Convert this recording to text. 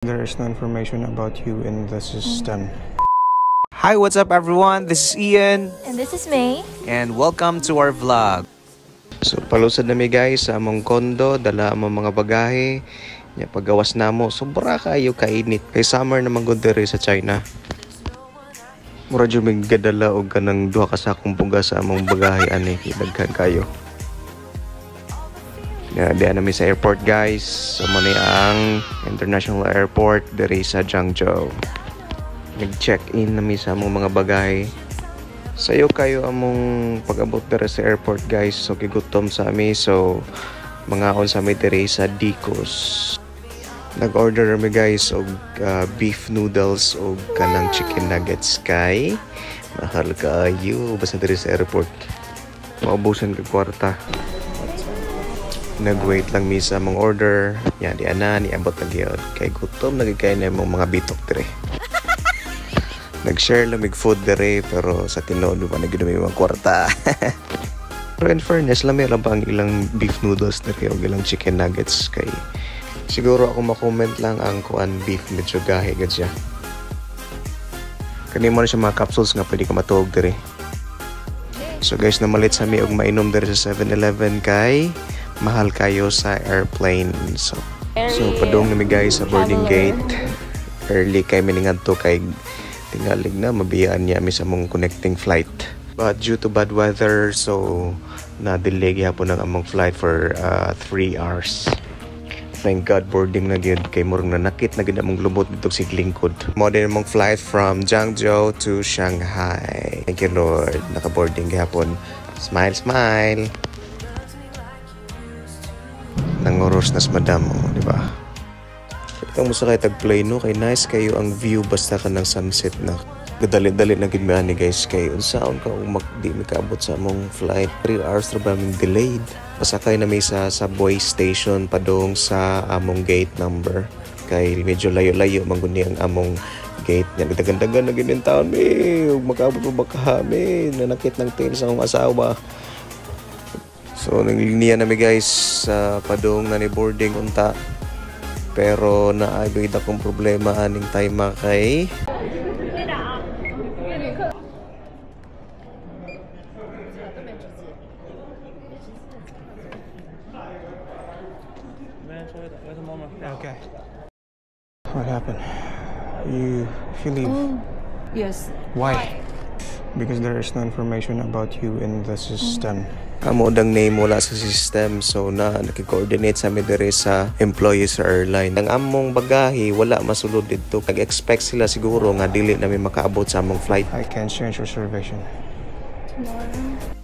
There is no information about you in the system. Hi, what's up everyone? This is Ian And this is May. and welcome to our vlog. So palusad na mi guys sa among kondo, dala among mga bagahe. Nya paggawas namo, sobra kayo kainit. Kay summer naman gud diri sa China. Mura jud mig gadala og kanang duha ka sakong buga sa among bagahe ani daghan kayo. Diyan namin sa airport guys. So muna ang international airport diri sa Zhangzhou. Nag-check-in namin sa among mga bagahe. Sayo kayo among pag-abot diri sa airport guys. So gigutom sa ami. So mangaon sa ami diri sa Dicos. Nag-order kami guys og beef noodles o kanang chicken nuggets kay mahal kayo basta diri sa airport. Maubusan ka kwarta. Nag-wait lang mi sa among order. Yan, di ana, niabot na gyud. Kay gutom, nagkikaya na yung mga bitok dire. Nag-share lang mig food dire, pero sa tinuod pa nagid may mga kwarta. Pero in fairness, lami lang pa ang ilang beef noodles dire o ilang chicken nuggets. Kay siguro ako makomment lang ang kuan beef medyo gahe gud siya. Kani mo na siya mga capsules nga pwede ka matuog dire. So guys, namalit sa mi og mainom dire sa 7-Eleven kay mahal kayo sa airplane. So padung nami guys sa boarding gate. Early kay miningadto kay tingalig na mabiyaan niya mi sa mong connecting flight. But due to bad weather, so na-delay gyapon ang among flight for 3 hours. Thank God boarding na gyud kay murag nanakit na gyud among lubot dito sa lingkod. Mo din among flight from Zhangzhou to Shanghai. Thank you Lord, naka-boarding gyapon. Smile, smile. Nangoros nas madam mo, di ba? Itong musa kay tag-play no, kay nice kayo ang view basta ka ng sunset na. Gadali-dali na gid ni guys kay unsaon ka ug di mi kaabot sa among flight. 3 hours ra ba ming delayed. Pasakay na mi sa subway station padung sa among gate number. Kay medyo layo-layo man gud ang among gate. Nya dagan-dagan na gid in town mi ug makaabot pa ka mi nanakit ng tail sa akong asawa. So nagliniya nami guys sa padung na ni boarding unta. Pero naagay akong problema aning time kay Okay. What happened? You leave. Yes. Why? Because there is no information about you in the system. Amo dang name wala sa system, so nakikoordinate sa mi diri sa employees sa airline. Ang among bagahe wala masulod dito. Nag-expect sila siguro nga dili na mi makaabot sa among flight. I can change reservation. Tomorrow.